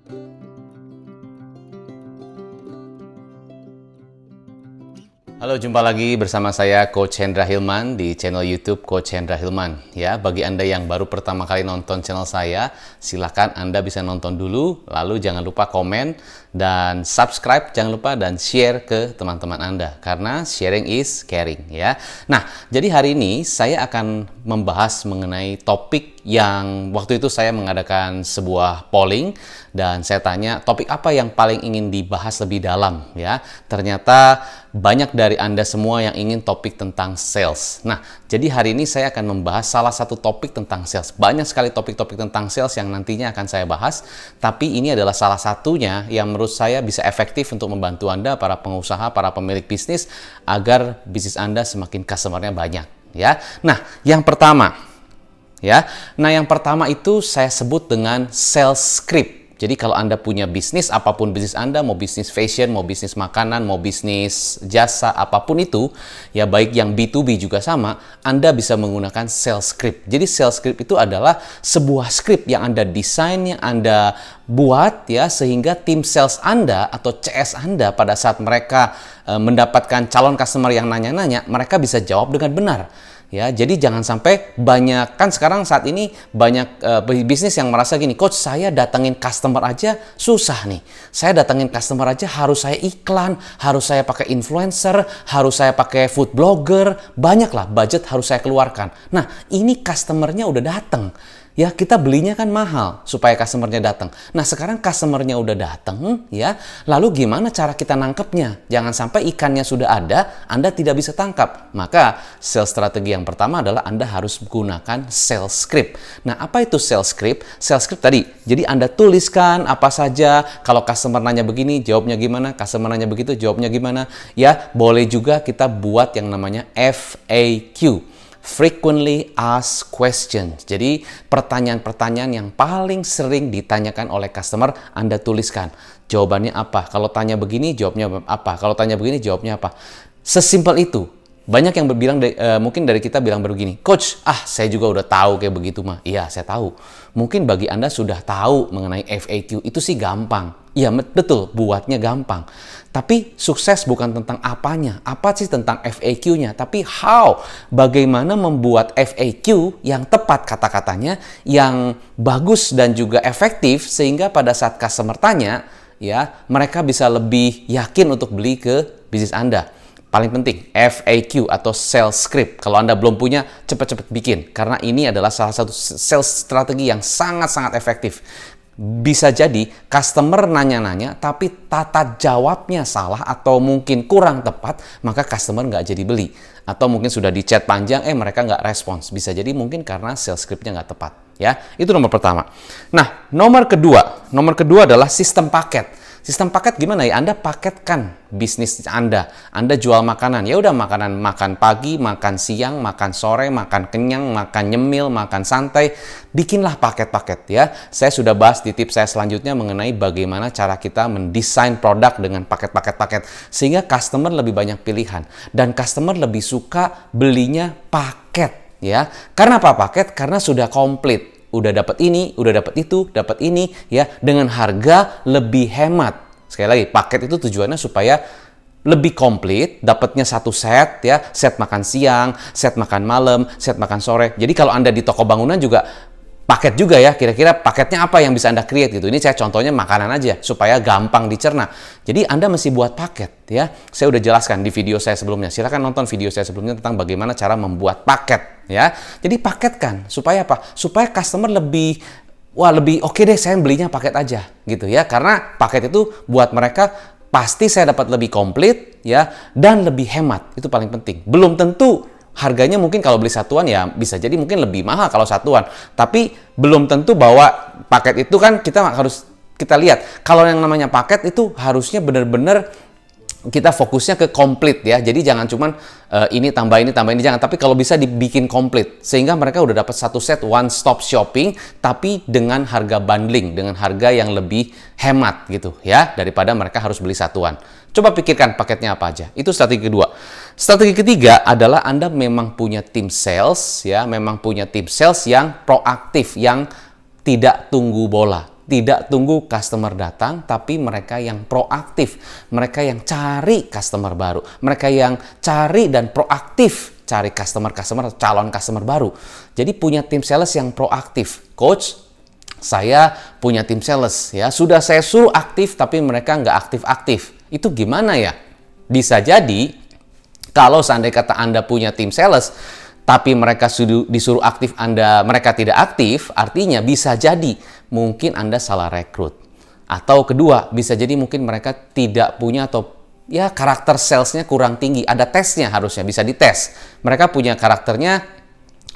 Halo, jumpa lagi bersama saya Coach Hendra Hilman di channel YouTube Coach Hendra Hilman. Ya, bagi Anda yang baru pertama kali nonton channel saya, silakan Anda bisa nonton dulu, lalu jangan lupa komen dan subscribe, jangan lupa dan share ke teman-teman Anda karena sharing is caring ya. Nah, jadi hari ini saya akan membahas mengenai topik yang waktu itu saya mengadakan sebuah polling dan saya tanya topik apa yang paling ingin dibahas lebih dalam ya. Ternyata banyak dari Anda semua yang ingin topik tentang sales. Nah, jadi hari ini saya akan membahas salah satu topik tentang sales. Banyak sekali topik-topik tentang sales yang nantinya akan saya bahas, tapi ini adalah salah satunya yang menurut saya bisa efektif untuk membantu Anda, para pengusaha, para pemilik bisnis, agar bisnis Anda semakin customer-nya banyak. Ya. Nah, yang pertama itu saya sebut dengan sales script. Jadi kalau Anda punya bisnis, apapun bisnis Anda, mau bisnis fashion, mau bisnis makanan, mau bisnis jasa, apapun itu, ya baik yang B2B juga sama, Anda bisa menggunakan sales script. Jadi sales script itu adalah sebuah script yang Anda desain, yang Anda buat ya, sehingga tim sales Anda atau CS Anda pada saat mereka mendapatkan calon customer yang nanya-nanya, mereka bisa jawab dengan benar. Ya, jadi jangan sampai banyak, kan sekarang saat ini banyak bisnis yang merasa gini, Coach, saya datangin customer aja susah nih. Saya datangin customer aja harus saya iklan, harus saya pakai influencer, harus saya pakai food blogger, banyaklah budget harus saya keluarkan. Nah, ini customernya udah datang. Ya, kita belinya kan mahal supaya customernya datang. Nah, sekarang customernya udah datang, ya. Lalu gimana cara kita nangkepnya? Jangan sampai ikannya sudah ada, Anda tidak bisa tangkap. Maka, sales strategi yang pertama adalah Anda harus gunakan sales script. Nah, apa itu sales script? Sales script tadi, jadi Anda tuliskan apa saja. Kalau customer nanya begini, jawabnya gimana? Customer nanya begitu, jawabnya gimana? Ya, boleh juga kita buat yang namanya FAQ. Frequently Asked Questions. Jadi pertanyaan-pertanyaan yang paling sering ditanyakan oleh customer Anda tuliskan. Jawabannya apa? Kalau tanya begini jawabnya apa? Kalau tanya begini jawabnya apa? Sesimpel itu. Banyak yang berbilang, mungkin dari kita bilang begini, Coach, saya juga udah tahu kayak begitu mah. Iya, saya tahu. Mungkin bagi Anda sudah tahu mengenai FAQ, itu sih gampang. Iya, betul, buatnya gampang. Tapi sukses bukan tentang apanya. Apa sih tentang FAQ-nya? Tapi how? Bagaimana membuat FAQ yang tepat kata-katanya, yang bagus dan juga efektif, sehingga pada saat customer tanya, ya mereka bisa lebih yakin untuk beli ke bisnis Anda. Paling penting, FAQ atau sales script. Kalau Anda belum punya, cepat-cepat bikin. Karena ini adalah salah satu sales strategi yang sangat-sangat efektif. Bisa jadi customer nanya-nanya, tapi tata jawabnya salah atau mungkin kurang tepat, maka customer nggak jadi beli. Atau mungkin sudah di chat panjang, mereka nggak respons. Bisa jadi mungkin karena sales scriptnya nggak tepat. Ya, itu nomor pertama. Nah, nomor kedua adalah sistem paket. Sistem paket gimana ya? Anda paketkan bisnis Anda. Anda jual makanan. Ya udah, makanan makan pagi, makan siang, makan sore, makan kenyang, makan nyemil, makan santai. Bikinlah paket-paket ya. Saya sudah bahas di tips saya selanjutnya mengenai bagaimana cara kita mendesain produk dengan paket-paket-paket sehingga customer lebih banyak pilihan dan customer lebih suka belinya paket ya. Karena apa paket? Karena sudah komplit. Udah dapat ini, udah dapat itu, dapat ini ya dengan harga lebih hemat. Sekali lagi, paket itu tujuannya supaya lebih komplit, dapatnya satu set ya, set makan siang, set makan malam, set makan sore. Jadi kalau Anda di toko bangunan juga paket juga ya, kira-kira paketnya apa yang bisa Anda create gitu. Ini saya contohnya makanan aja supaya gampang dicerna. Jadi Anda mesti buat paket ya. Saya udah jelaskan di video saya sebelumnya. Silakan nonton video saya sebelumnya tentang bagaimana cara membuat paket ya. Jadi paketkan supaya apa? Supaya customer lebih oke deh saya belinya paket aja gitu ya. Karena paket itu buat mereka pasti saya dapat lebih komplit ya dan lebih hemat. Itu paling penting. Belum tentu harganya mungkin kalau beli satuan ya bisa jadi mungkin lebih mahal kalau satuan. Tapi belum tentu bahwa paket itu kan kita lihat. Kalau yang namanya paket itu harusnya benar-benar kita fokusnya ke komplit ya. Jadi jangan cuman ini tambah ini jangan, tapi kalau bisa dibikin komplit sehingga mereka udah dapat satu set one stop shopping tapi dengan harga bundling, dengan harga yang lebih hemat gitu ya daripada mereka harus beli satuan. Coba pikirkan paketnya apa aja. Itu strategi kedua. Strategi ketiga adalah Anda memang punya tim sales ya, memang punya tim sales yang proaktif, yang tidak tunggu bola. tidak tunggu customer datang, tapi mereka yang proaktif, mereka yang cari customer baru, mereka yang cari dan proaktif cari calon customer baru. Jadi punya tim sales yang proaktif. Coach, saya punya tim sales ya, sudah saya suruh aktif tapi mereka nggak aktif-aktif. Itu gimana ya? Bisa jadi kalau seandainya kata Anda punya tim sales tapi mereka disuruh aktif, mereka tidak aktif, artinya bisa jadi mungkin Anda salah rekrut. Atau kedua, bisa jadi mungkin mereka tidak punya atau ya karakter salesnya kurang tinggi. Ada tesnya, harusnya bisa dites. Mereka punya karakternya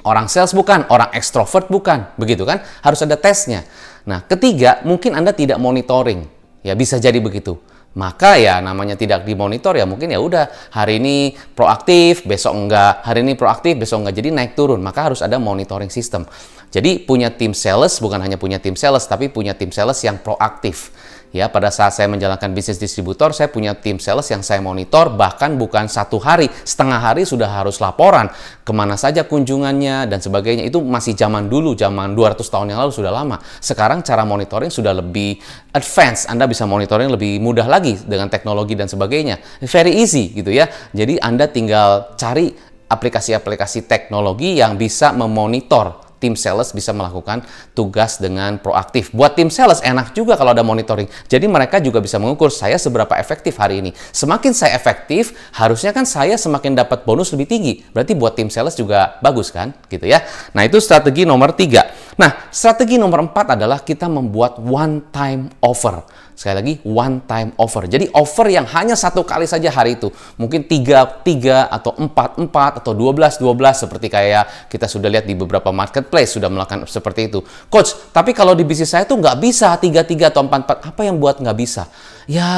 orang sales bukan, orang ekstrovert bukan, begitu kan? Harus ada tesnya. Nah, ketiga, mungkin Anda tidak monitoring. Ya bisa jadi begitu. Maka ya namanya tidak dimonitor ya mungkin ya udah hari ini proaktif, besok enggak, hari ini proaktif, besok enggak, jadi naik turun. Maka harus ada monitoring system. Jadi punya tim sales bukan hanya punya tim sales tapi punya tim sales yang proaktif. Ya, pada saat saya menjalankan bisnis distributor, saya punya tim sales yang saya monitor, bahkan bukan 1 hari, setengah hari sudah harus laporan kemana saja kunjungannya dan sebagainya. Itu masih zaman dulu, zaman 200 tahun yang lalu, sudah lama. Sekarang cara monitoring sudah lebih advance, Anda bisa monitoring lebih mudah lagi dengan teknologi dan sebagainya. Very easy gitu ya. Jadi Anda tinggal cari aplikasi-aplikasi teknologi yang bisa memonitor. Tim sales bisa melakukan tugas dengan proaktif. Buat tim sales enak juga kalau ada monitoring. Jadi mereka juga bisa mengukur saya seberapa efektif hari ini. Semakin saya efektif, harusnya kan saya semakin dapat bonus lebih tinggi. Berarti buat tim sales juga bagus kan? Gitu ya. Nah, itu strategi nomor 3. Nah, strategi nomor 4 adalah kita membuat one time offer. Sekali lagi, one time offer. Jadi offer yang hanya 1 kali saja hari itu. Mungkin 3 atau 4 atau 12 seperti kayak kita sudah lihat di beberapa marketplace sudah melakukan seperti itu. Coach, tapi kalau di bisnis saya tuh nggak bisa 3 atau 4. Apa yang buat nggak bisa? Ya,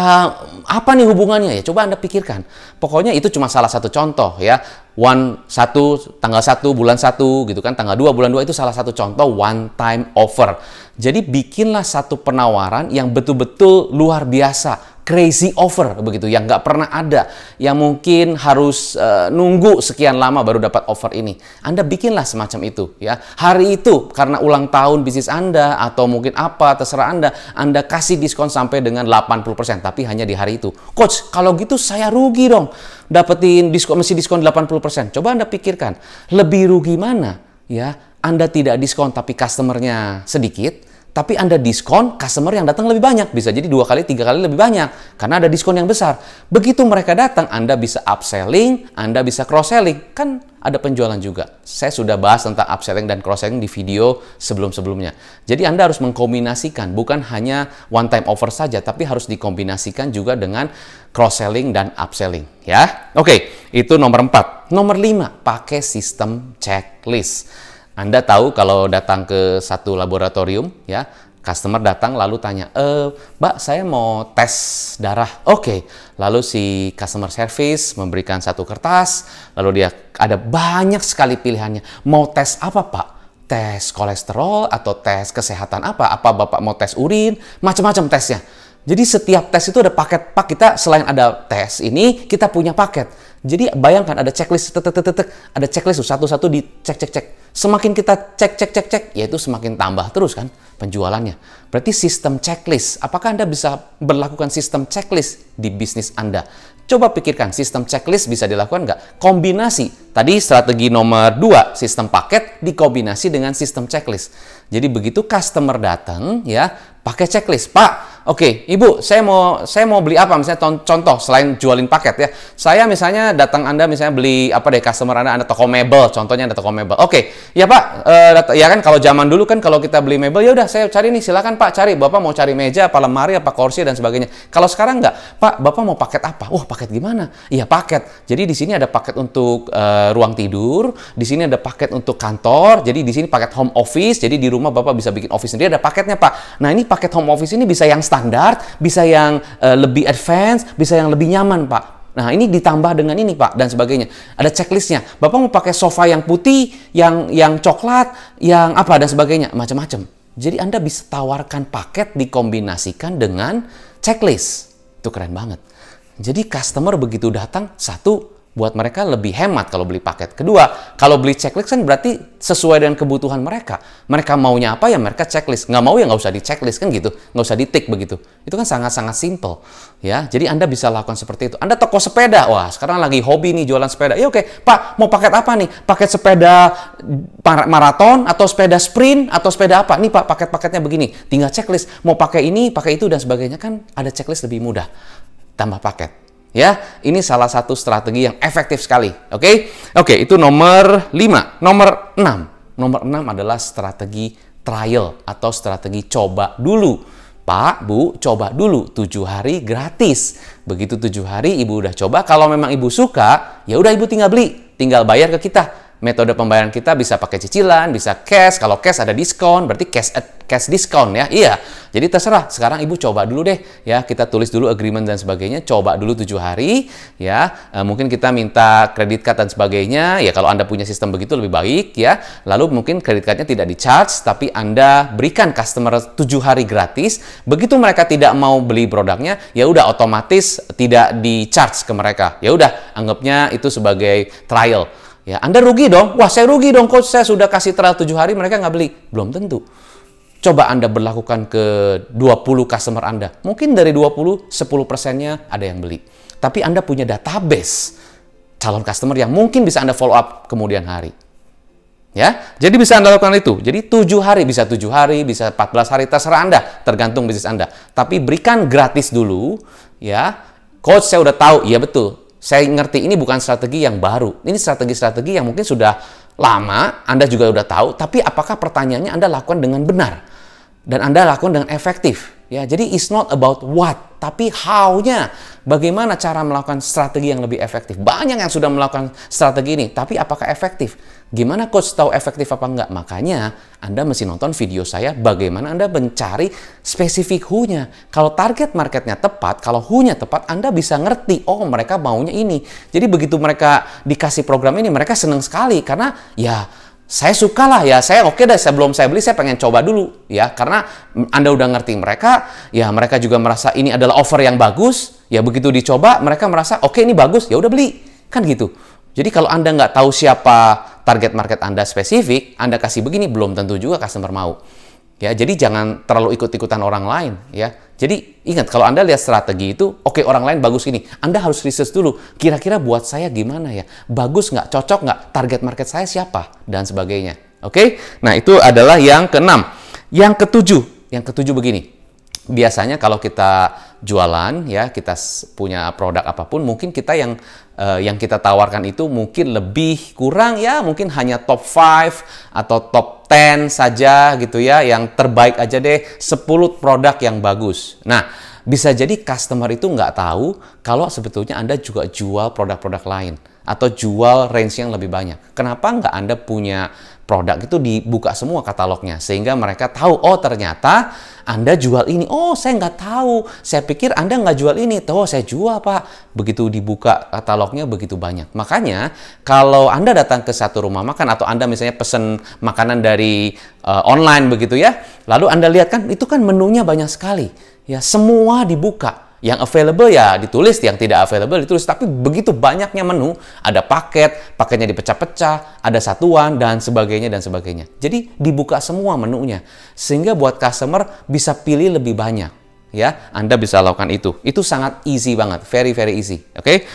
apa nih hubungannya ya? Coba Anda pikirkan. Pokoknya itu cuma salah satu contoh ya. Tanggal 1 bulan 1 gitu kan, tanggal 2 bulan 2 itu salah satu contoh one time offer. Jadi bikinlah satu penawaran yang betul-betul luar biasa, crazy offer begitu, yang nggak pernah ada, yang mungkin harus nunggu sekian lama baru dapat offer ini. Anda bikinlah semacam itu ya. Hari itu karena ulang tahun bisnis Anda atau mungkin apa terserah Anda kasih diskon sampai dengan 80%, tapi hanya di hari itu. Coach, kalau gitu saya rugi dong. Dapetin diskon, mesti diskon 80%. Coba Anda pikirkan, lebih rugi mana ya? Anda tidak diskon tapi customernya sedikit, tapi Anda diskon customer yang datang lebih banyak. Bisa jadi 2 kali, 3 kali lebih banyak karena ada diskon yang besar. Begitu mereka datang, Anda bisa upselling, Anda bisa cross-selling. Kan ada penjualan juga. Saya sudah bahas tentang upselling dan cross-selling di video sebelum-sebelumnya. Jadi Anda harus mengkombinasikan, bukan hanya one time offer saja, tapi harus dikombinasikan juga dengan cross-selling dan upselling. Ya, oke, itu nomor 4. Nomor 5, pakai sistem checklist. Anda tahu kalau datang ke satu laboratorium, ya, customer datang lalu tanya, Mbak, saya mau tes darah. Oke. Lalu si customer service memberikan satu kertas, lalu dia ada banyak sekali pilihannya. Mau tes apa, Pak? Tes kolesterol atau tes kesehatan apa? Apa Bapak mau tes urin? Macam-macam tesnya. Jadi setiap tes itu ada paket. Pak, kita selain ada tes ini, kita punya paket. Jadi bayangkan ada checklist, ada checklist satu-satu dicek. Semakin kita cek, yaitu semakin tambah terus kan penjualannya. Berarti sistem checklist. Apakah Anda bisa berlakukan sistem checklist di bisnis Anda? Coba pikirkan, sistem checklist bisa dilakukan nggak? Kombinasi. Tadi strategi nomor 2, sistem paket dikombinasi dengan sistem checklist. Jadi begitu customer datang, ya, pakai checklist. Pak, oke, Ibu, saya mau beli apa? Misalnya contoh selain jualin paket ya. Saya misalnya datang Anda misalnya beli apa deh, customer Anda toko mebel, contohnya ada toko mebel. Oke, ya Pak, ya kan kalau zaman dulu kan kalau kita beli mebel, ya udah saya cari nih, silakan Pak cari. Bapak mau cari meja, apa lemari, apa kursi dan sebagainya. Kalau sekarang nggak, Pak, Bapak mau paket apa? Wah, paket gimana? Iya, paket. Jadi di sini ada paket untuk ruang tidur, di sini ada paket untuk kantor, jadi di sini paket home office, jadi di rumah Bapak bisa bikin office sendiri, ada paketnya Pak. Nah, ini paket home office ini bisa yang standar, bisa yang lebih advance, bisa yang lebih nyaman Pak. Nah, ini ditambah dengan ini Pak, dan sebagainya. Ada checklistnya. Bapak mau pakai sofa yang putih, yang coklat, yang apa, dan sebagainya. Macam-macam. Jadi Anda bisa tawarkan paket dikombinasikan dengan checklist. Itu keren banget. Jadi customer begitu datang, satu, buat mereka lebih hemat kalau beli paket. Kedua, kalau beli checklist kan berarti sesuai dengan kebutuhan mereka. Mereka maunya apa ya mereka checklist. Nggak mau ya nggak usah di checklist kan gitu. Nggak usah di tick begitu. Itu kan sangat-sangat simple. Ya, jadi Anda bisa lakukan seperti itu. Anda toko sepeda, wah sekarang lagi hobi nih jualan sepeda. Ya oke, Pak mau paket apa nih? Paket sepeda maraton atau sepeda sprint atau sepeda apa? Nih Pak paket-paketnya begini. Tinggal checklist. Mau pakai ini, pakai itu dan sebagainya kan ada checklist lebih mudah. Tambah paket. Ya, ini salah satu strategi yang efektif sekali. Oke? Oke, itu nomor 5. Nomor 6. Nomor 6 adalah strategi trial atau strategi coba dulu. Pak, Bu, coba dulu 7 hari gratis. Begitu 7 hari Ibu udah coba, kalau memang Ibu suka, ya udah Ibu tinggal beli, tinggal bayar ke kita. Metode pembayaran kita bisa pakai cicilan, bisa cash. Kalau cash ada diskon, berarti cash diskon ya. Iya. Jadi terserah. Sekarang Ibu coba dulu deh ya. Kita tulis dulu agreement dan sebagainya. Coba dulu 7 hari ya. Mungkin kita minta kredit card dan sebagainya. Ya kalau Anda punya sistem begitu lebih baik ya. Lalu mungkin kredit cardnya tidak di-charge, tapi Anda berikan customer 7 hari gratis. Begitu mereka tidak mau beli produknya, ya udah otomatis tidak di-charge ke mereka. Ya udah, anggapnya itu sebagai trial. Ya, Anda rugi dong. Wah, saya rugi dong, Coach. Saya sudah kasih trial 7 hari, mereka nggak beli. Belum tentu. Coba Anda berlakukan ke 20 customer Anda. Mungkin dari 20, 10%-nya ada yang beli. Tapi Anda punya database calon customer yang mungkin bisa Anda follow up kemudian hari. Ya, jadi bisa Anda lakukan itu. Jadi 7 hari, bisa 7 hari, bisa 14 hari, terserah Anda, tergantung bisnis Anda. Tapi berikan gratis dulu, ya. Coach, saya udah tahu, iya betul. Saya ngerti ini bukan strategi yang baru. Ini strategi-strategi yang mungkin sudah lama, Anda juga udah tahu, tapi apakah pertanyaannya Anda lakukan dengan benar? Dan Anda lakukan dengan efektif. Ya, jadi it's not about what, tapi how-nya. Bagaimana cara melakukan strategi yang lebih efektif? Banyak yang sudah melakukan strategi ini, tapi apakah efektif? Gimana Coach tahu efektif apa enggak? Makanya Anda mesti nonton video saya bagaimana Anda mencari spesifik who-nya. Kalau target marketnya tepat, kalau who-nya tepat, Anda bisa ngerti, oh mereka maunya ini. Jadi begitu mereka dikasih program ini, mereka senang sekali karena ya saya suka lah ya, saya oke deh, sebelum saya beli saya pengen coba dulu ya, karena Anda udah ngerti mereka, ya mereka juga merasa ini adalah offer yang bagus, ya begitu dicoba mereka merasa oke ini bagus, ya udah beli, kan gitu. Jadi kalau Anda nggak tahu siapa target market Anda spesifik, Anda kasih begini belum tentu juga customer mau. Ya, jadi jangan terlalu ikut-ikutan orang lain ya. Jadi ingat kalau Anda lihat strategi itu, oke orang lain bagus ini, Anda harus research dulu. Kira-kira buat saya gimana ya? Bagus nggak? Cocok nggak? Target market saya siapa? Dan sebagainya. Oke? Nah itu adalah yang keenam. Yang ketujuh begini. Biasanya kalau kita jualan ya, kita punya produk apapun, mungkin kita yang kita tawarkan itu mungkin lebih kurang ya, mungkin hanya top 5 atau top 10 saja gitu ya, yang terbaik aja deh, 10 produk yang bagus. Nah, bisa jadi customer itu nggak tahu kalau sebetulnya Anda juga jual produk-produk lain atau jual range yang lebih banyak. Kenapa nggak Anda punya produk itu dibuka semua katalognya sehingga mereka tahu, oh ternyata Anda jual ini. Oh saya nggak tahu, saya pikir Anda nggak jual ini. Oh saya jual Pak. Begitu dibuka katalognya begitu banyak. Makanya kalau Anda datang ke satu rumah makan atau Anda misalnya pesen makanan dari online begitu ya, lalu Anda lihat kan itu kan menunya banyak sekali ya, semua dibuka. Yang available ya ditulis, yang tidak available ditulis. Tapi begitu banyaknya menu, ada paketnya dipecah-pecah, ada satuan, dan sebagainya, dan sebagainya. Jadi dibuka semua menunya. Sehingga buat customer bisa pilih lebih banyak. Ya, Anda bisa lakukan itu. Itu sangat easy banget, very, very easy. Oke?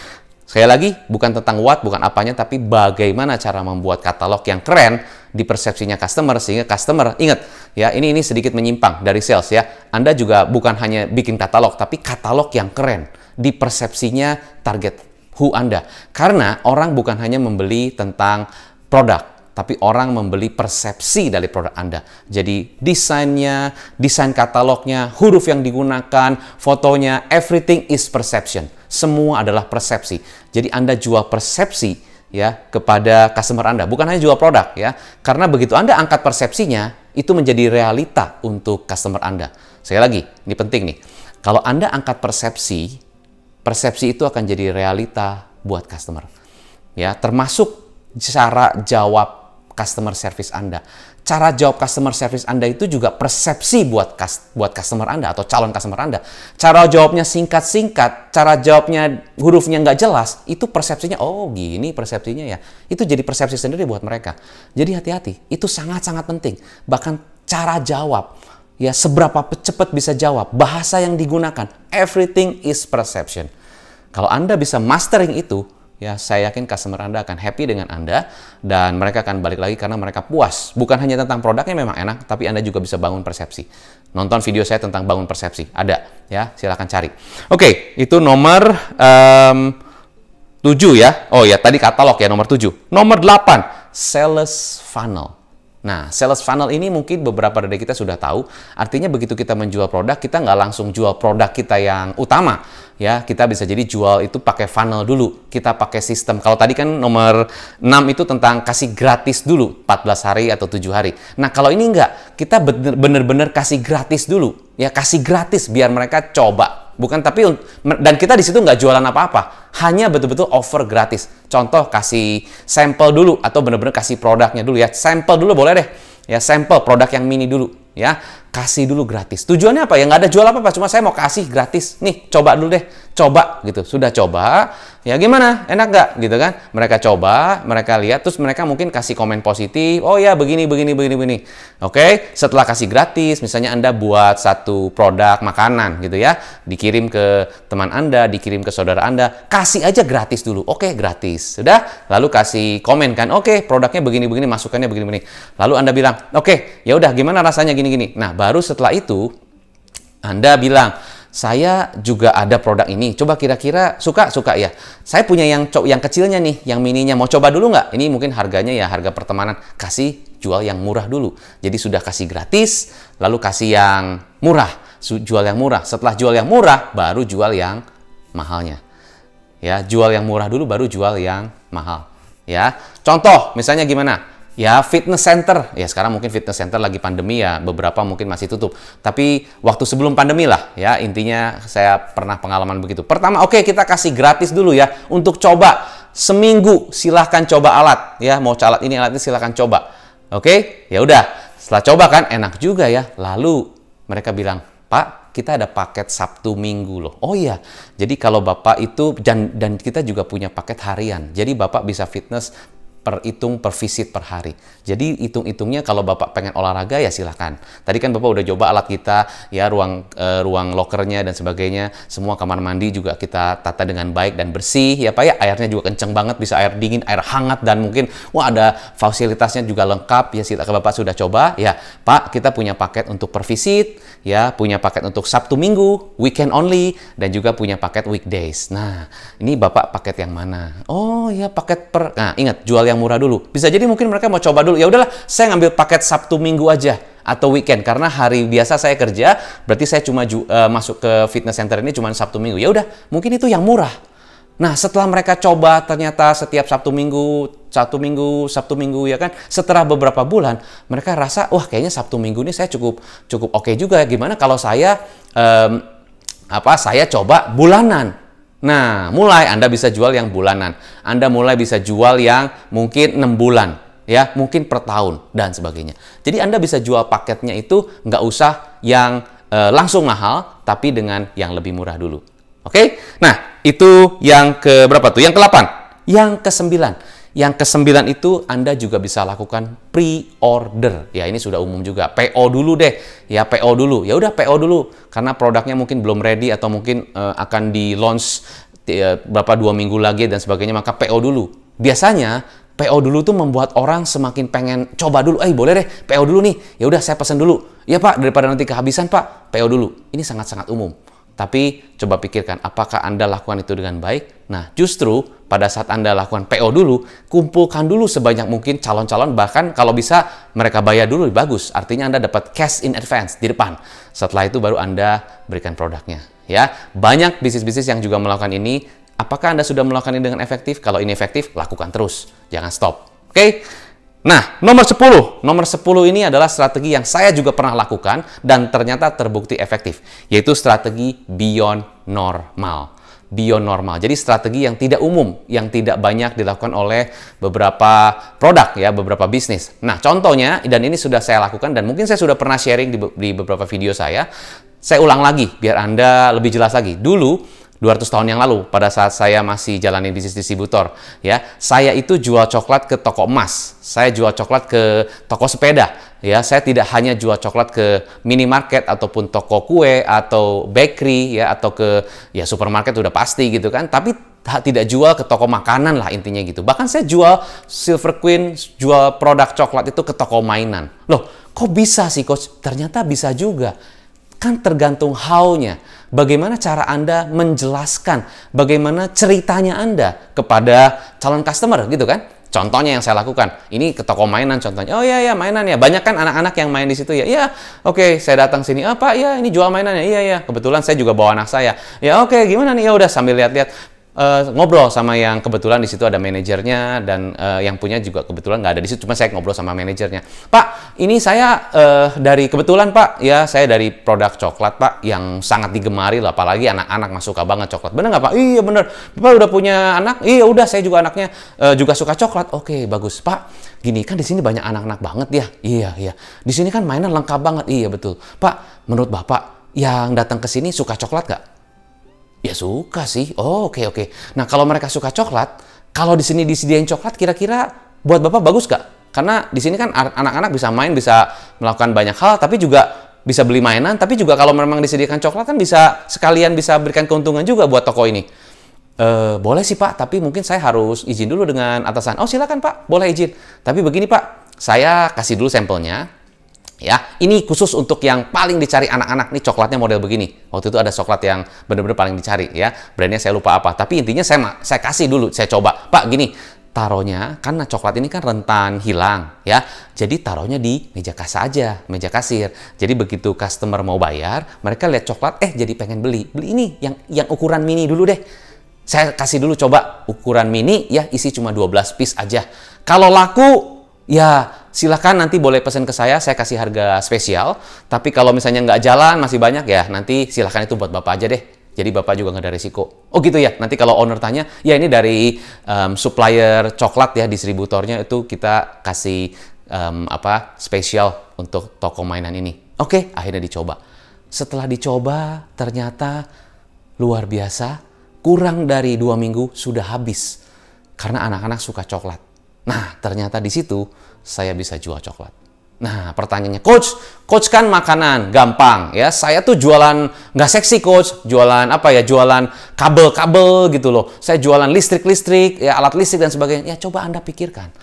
Sekali lagi, bukan tentang what, bukan apanya, tapi bagaimana cara membuat katalog yang keren di persepsinya customer, sehingga customer, ingat, ya ini sedikit menyimpang dari sales ya. Anda juga bukan hanya bikin katalog, tapi katalog yang keren di persepsinya target who Anda. Karena orang bukan hanya membeli tentang produk, tapi orang membeli persepsi dari produk Anda. Jadi desainnya, desain katalognya, huruf yang digunakan, fotonya, everything is perception. Semua adalah persepsi. Jadi Anda jual persepsi ya kepada customer Anda, bukan hanya jual produk ya. Karena begitu Anda angkat persepsinya, itu menjadi realita untuk customer Anda. Sekali lagi, ini penting nih. Kalau Anda angkat persepsi, persepsi itu akan jadi realita buat customer. Ya, termasuk cara jawab customer service Anda. cara jawab customer service Anda itu juga persepsi buat customer Anda atau calon customer Anda. Cara jawabnya singkat-singkat, cara jawabnya hurufnya nggak jelas, itu persepsinya, oh gini persepsinya ya. Itu jadi persepsi sendiri buat mereka. Jadi hati-hati, itu sangat-sangat penting. Bahkan cara jawab, ya seberapa cepat bisa jawab, bahasa yang digunakan, everything is perception. Kalau Anda bisa mastering itu, ya, saya yakin customer Anda akan happy dengan Anda dan mereka akan balik lagi karena mereka puas. Bukan hanya tentang produknya memang enak, tapi Anda juga bisa bangun persepsi. Nonton video saya tentang bangun persepsi, ada ya, silakan cari. Oke, itu nomor 7 ya. Oh ya, tadi katalog ya nomor 7. Nomor 8, sales funnel. Nah, sales funnel ini mungkin beberapa dari kita sudah tahu. Artinya begitu kita menjual produk, kita nggak langsung jual produk kita yang utama. Ya, kita bisa jadi jual itu pakai funnel dulu. Kita pakai sistem. Kalau tadi kan nomor 6 itu tentang kasih gratis dulu, 14 hari atau 7 hari. Nah, kalau ini enggak, kita bener-bener kasih gratis dulu. Ya, kasih gratis biar mereka coba. Bukan, tapi dan kita di situ nggak jualan apa-apa, hanya betul-betul offer gratis. Contoh, kasih sampel dulu atau bener-bener kasih produknya dulu ya. Sampel dulu boleh deh, ya sampel produk yang mini dulu, ya kasih dulu gratis. Tujuannya apa? Ya nggak ada jual apa-apa, cuma saya mau kasih gratis. Nih, coba dulu deh, coba gitu. Sudah coba, ya gimana? Enak nggak? Gitu kan? Mereka coba, mereka lihat, terus mereka mungkin kasih komen positif. Oh ya, begini. Oke, setelah kasih gratis, misalnya Anda buat satu produk makanan gitu ya, dikirim ke teman Anda, dikirim ke saudara Anda, kasih aja gratis dulu. Oke, gratis. Sudah, lalu kasih komen kan, oke, produknya begini, masukannya begini. Lalu Anda bilang, oke, ya udah gimana rasanya gini. Nah, baru setelah itu Anda bilang, saya juga ada produk ini. Coba kira-kira suka ya. Saya punya yang kecilnya nih, yang mininya. Mau coba dulu nggak? Ini mungkin harganya ya harga pertemanan. Kasih jual yang murah dulu. Jadi sudah kasih gratis, lalu kasih yang murah. Jual yang murah. Setelah jual yang murah, baru jual yang mahalnya. Ya, jual yang murah dulu, baru jual yang mahal. Ya, contoh misalnya gimana? Ya, fitness center. Ya, sekarang mungkin fitness center lagi pandemi ya, beberapa mungkin masih tutup. Tapi waktu sebelum pandemi lah, ya intinya saya pernah pengalaman begitu. Pertama, oke, kita kasih gratis dulu ya untuk coba. Seminggu silahkan coba alat. Ya, mau alat ini silahkan coba. Oke, ya udah. Setelah coba kan enak juga ya. Lalu mereka bilang, Pak, kita ada paket Sabtu Minggu loh. Oh iya, jadi kalau Bapak itu, dan kita juga punya paket harian. Jadi Bapak bisa fitness per visit per hari. Jadi hitung-hitungnya kalau Bapak pengen olahraga ya silahkan. Tadi kan Bapak udah coba alat kita, ya ruang lokernya dan sebagainya. Semua kamar mandi juga kita tata dengan baik dan bersih. Ya Pak ya, airnya juga kenceng banget, bisa air dingin, air hangat, dan mungkin ada fasilitasnya juga lengkap. Ya silakan, Bapak sudah coba. Ya Pak, kita punya paket untuk per visit, ya punya paket untuk Sabtu Minggu, weekend only, dan juga punya paket weekdays. Nah, ini Bapak paket yang mana? Oh ya, paket per. Nah, ingat, jual yang murah dulu. Bisa jadi mungkin mereka mau coba dulu. Ya udahlah, saya ngambil paket Sabtu Minggu aja atau weekend, karena hari biasa saya kerja, berarti saya cuma masuk ke fitness center ini cuma Sabtu Minggu. Ya udah, mungkin itu yang murah. Nah, setelah mereka coba ternyata setiap Sabtu Minggu ya kan, setelah beberapa bulan mereka rasa, wah kayaknya Sabtu Minggu ini saya cukup oke juga. Gimana kalau saya saya coba bulanan. Nah, mulai Anda bisa jual yang bulanan. Anda mulai bisa jual yang mungkin 6 bulan, ya, mungkin per tahun, dan sebagainya. Jadi Anda bisa jual paketnya itu nggak usah yang langsung mahal, tapi dengan yang lebih murah dulu. Oke? Nah, itu yang ke berapa tuh? Yang ke-8. Yang ke-9. Yang ke-9 itu Anda juga bisa lakukan pre-order. Ya, ini sudah umum juga. PO dulu deh. Ya, PO dulu. Ya udah, PO dulu. Karena produknya mungkin belum ready atau mungkin akan di-launch berapa 2 minggu lagi dan sebagainya, maka PO dulu. Biasanya PO dulu tuh membuat orang semakin pengen coba dulu. Boleh deh, PO dulu nih. Ya udah, saya pesan dulu. Ya Pak, daripada nanti kehabisan Pak, PO dulu. Ini sangat-sangat umum. Tapi coba pikirkan, apakah Anda lakukan itu dengan baik? Nah, justru pada saat Anda lakukan PO dulu, kumpulkan dulu sebanyak mungkin calon-calon, bahkan kalau bisa mereka bayar dulu lebih bagus. Artinya Anda dapat cash in advance di depan. Setelah itu baru Anda berikan produknya. Ya, banyak bisnis-bisnis yang juga melakukan ini. Apakah Anda sudah melakukan ini dengan efektif? Kalau ini efektif, lakukan terus. Jangan stop. Oke? Nah, nomor 10. Nomor 10 ini adalah strategi yang saya juga pernah lakukan dan ternyata terbukti efektif, yaitu strategi beyond normal. beyond normal. Jadi strategi yang tidak umum, yang tidak banyak dilakukan oleh beberapa produk ya, beberapa bisnis. Nah, contohnya, dan ini sudah saya lakukan dan mungkin saya sudah pernah sharing di beberapa video saya ulang lagi biar Anda lebih jelas lagi. Dulu 200 tahun yang lalu, pada saat saya masih jalanin bisnis distributor, ya, saya itu jual coklat ke toko emas, saya jual coklat ke toko sepeda, ya, saya tidak hanya jual coklat ke minimarket ataupun toko kue atau bakery, ya, atau ke ya supermarket udah pasti gitu kan, tapi tidak jual ke toko makanan lah intinya gitu. Bahkan saya jual Silver Queen, jual produk coklat itu ke toko mainan. Loh, kok bisa sih coach? Ternyata bisa juga. Kan tergantung how-nya. Bagaimana cara Anda menjelaskan, bagaimana ceritanya Anda kepada calon customer gitu kan. Contohnya yang saya lakukan, ini ke toko mainan contohnya. Oh iya, mainan ya. Banyak kan anak-anak yang main di situ ya. Iya, oke, saya datang sini. Ah, Pak, ya ini jual mainan ya. Iya. Kebetulan saya juga bawa anak saya. Ya oke, gimana nih? Ya udah sambil lihat-lihat. Ngobrol sama yang kebetulan di situ ada manajernya dan yang punya juga kebetulan nggak ada di situ, cuma saya ngobrol sama manajernya. Pak, ini saya dari kebetulan Pak, ya saya dari produk coklat Pak yang sangat digemari lah, apalagi anak-anak suka banget coklat. Bener nggak Pak? Iya bener. Bapak udah punya anak? Iya udah, saya juga anaknya juga suka coklat. Oke, bagus Pak. Gini kan di sini banyak anak-anak banget ya. Iya. Di sini kan mainan lengkap banget. Iya betul. Pak, menurut Bapak yang datang ke sini suka coklat nggak? Ya suka sih. Oh, oke. Nah, kalau mereka suka coklat, kalau di sini disediain coklat, kira-kira buat Bapak bagus gak? Karena di sini kan anak-anak bisa main, bisa melakukan banyak hal, tapi juga bisa beli mainan, tapi juga kalau memang disediakan coklat kan bisa sekalian bisa berikan keuntungan juga buat toko ini. Boleh sih Pak, tapi mungkin saya harus izin dulu dengan atasan. Oh silakan Pak, boleh izin. Tapi begini Pak, saya kasih dulu sampelnya. Ya, ini khusus untuk yang paling dicari anak-anak nih, coklatnya model begini. Waktu itu ada coklat yang benar-benar paling dicari ya. Brandnya saya lupa apa. Tapi intinya saya kasih dulu, saya coba. Pak, gini, taruhnya karena coklat ini kan rentan hilang ya. Jadi taruhnya di meja kasa aja, meja kasir. Jadi begitu customer mau bayar, mereka lihat coklat, jadi pengen beli. Beli ini yang ukuran mini dulu deh. Saya kasih dulu coba ukuran mini ya, isi cuma 12 piece aja. Kalau laku ya silakan nanti boleh pesan ke saya kasih harga spesial. Tapi kalau misalnya nggak jalan, masih banyak ya, nanti silakan itu buat Bapak aja deh. Jadi Bapak juga nggak ada risiko. Oh gitu ya, nanti kalau owner tanya, ya ini dari supplier coklat ya, distributornya itu kita kasih spesial untuk toko mainan ini. Oke, akhirnya dicoba. Setelah dicoba, ternyata luar biasa, kurang dari 2 minggu sudah habis. Karena anak-anak suka coklat. Nah, ternyata di situ saya bisa jual coklat. Nah, pertanyaannya, Coach kan makanan, gampang ya. Saya tuh jualan nggak seksi, Coach. Jualan apa ya? Jualan kabel-kabel gitu loh. Saya jualan listrik, ya alat listrik dan sebagainya. Ya coba Anda pikirkan.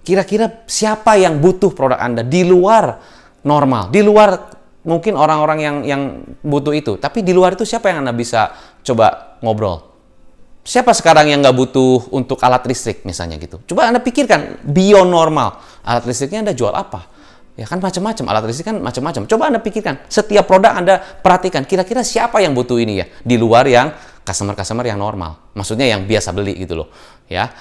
Kira-kira siapa yang butuh produk Anda di luar normal? Di luar mungkin orang-orang yang butuh itu. Tapi di luar itu siapa yang Anda bisa coba ngobrol? Siapa sekarang yang nggak butuh untuk alat listrik misalnya gitu? Coba Anda pikirkan, beyond normal. Alat listriknya Anda jual apa? Ya kan macam-macam, alat listrik kan macam-macam. Coba Anda pikirkan, setiap produk Anda perhatikan, kira-kira siapa yang butuh ini ya? Di luar yang customer-customer yang normal. Maksudnya yang biasa beli gitu loh. Ya,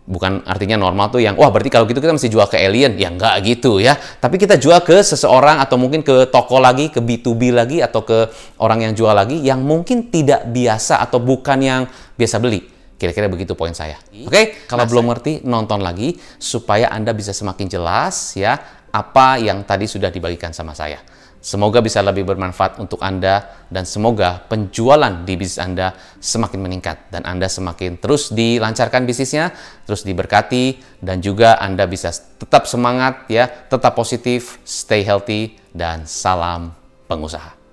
bukan artinya normal tuh yang, wah berarti kalau gitu kita mesti jual ke alien. Ya nggak gitu ya. Tapi kita jual ke seseorang atau mungkin ke toko lagi, ke B2B lagi, atau ke orang yang jual lagi yang mungkin tidak biasa atau bukan yang biasa beli. Kira-kira begitu poin saya. Oke, kalau belum ngerti, nonton lagi supaya Anda bisa semakin jelas ya apa yang tadi sudah dibagikan sama saya. Semoga bisa lebih bermanfaat untuk Anda dan semoga penjualan di bisnis Anda semakin meningkat dan Anda semakin terus dilancarkan bisnisnya, terus diberkati dan juga Anda bisa tetap semangat ya, tetap positif, stay healthy dan salam pengusaha.